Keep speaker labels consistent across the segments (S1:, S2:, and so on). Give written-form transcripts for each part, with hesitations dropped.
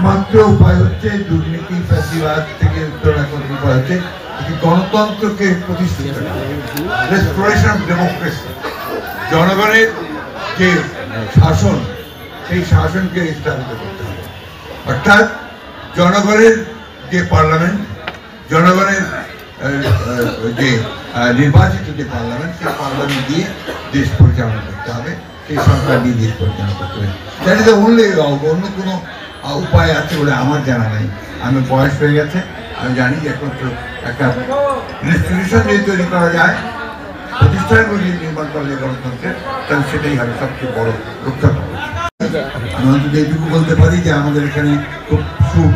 S1: মাত্র উপায় হচ্ছে দুর্নীতি ফ্যাসিবাদ থেকে উত্তরণ করার উপায় হচ্ছে গণতন্ত্রকে প্রতিষ্ঠিত করা, রেস্টোরেশন অফ ডেমোক্রেসি। জনগণের যে শাসন, সেই শাসনকে স্থাপিত করতে হবে। অর্থাৎ জনগণের যে পার্লামেন্ট, জনগণের যে নির্বাচিত যে পার্লামেন্ট, সেই পার্লামেন্ট দিয়ে দেশ পরিচালনা করতে হবে, সেই সরকার দিয়ে দেশ পরিচালনা করতে হবে। দ্যাট ইজ অনলি, অন্য কোনো উপায় আছে বলে আমার জানা নেই। আমি বয়স হয়ে গেছে, আমি জানি যে একমাত্র একটা ইনস্টিটিউশন যদি তৈরি করা যায়, প্রতিষ্ঠানগুলো যদি নির্মাণ করা যায় গণতন্ত্রের, তাহলে সেটাই হবে সবচেয়ে বড় রক্ষা কবচ। আমি অন্তত এইটুকু বলতে পারি যে আমাদের এখানে খুব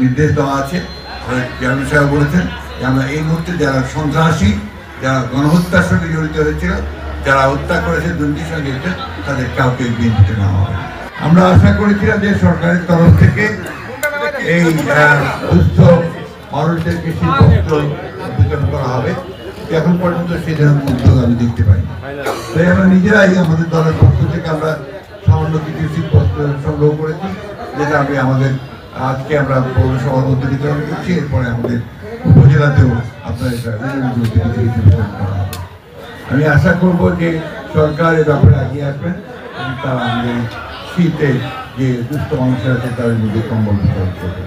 S1: নির্দেশ দেওয়া আছে, চেয়ারম্যান সাহেব বলেছেন যে আমরা এই মুহূর্তে যারা সন্ত্রাসী, যারা গণহত্যার সঙ্গে জড়িত হয়েছিল, যারা হত্যা করেছে, দুর্নীতির সঙ্গে জড়িত, তাদের কাউকে বিএনপিতে নেওয়া হবে। আমরা আশা করেছিলাম যে সরকারের তরফ থেকে এই সুস্থ মানুষদেরকে শীতবস্ত্র বিতরণ করা হবে, এখন পর্যন্ত সেই ধরনের উদ্যোগ আমি দেখতে পাইনি। তাই আমরা নিজেরাই আমাদের দলের পক্ষ থেকে আমরা সামান্য কিছু শীতবস্ত্র সংগ্রহ করেছি, যেটা আমি আমাদের আজকে আমরা পৌরসভার মধ্যে বিতরণ করছি। এরপরে আমাদের উপজেলাতেও আপনার এটা বিতরণ করা হবে। আমি আশা করব যে সরকার এ ব্যাপারে এগিয়ে আসবেন এবং তারা আমাদের শীতে যে দুস্থ মানুষের আছে তাদের মধ্যে কম্বল বিতরণ করবে।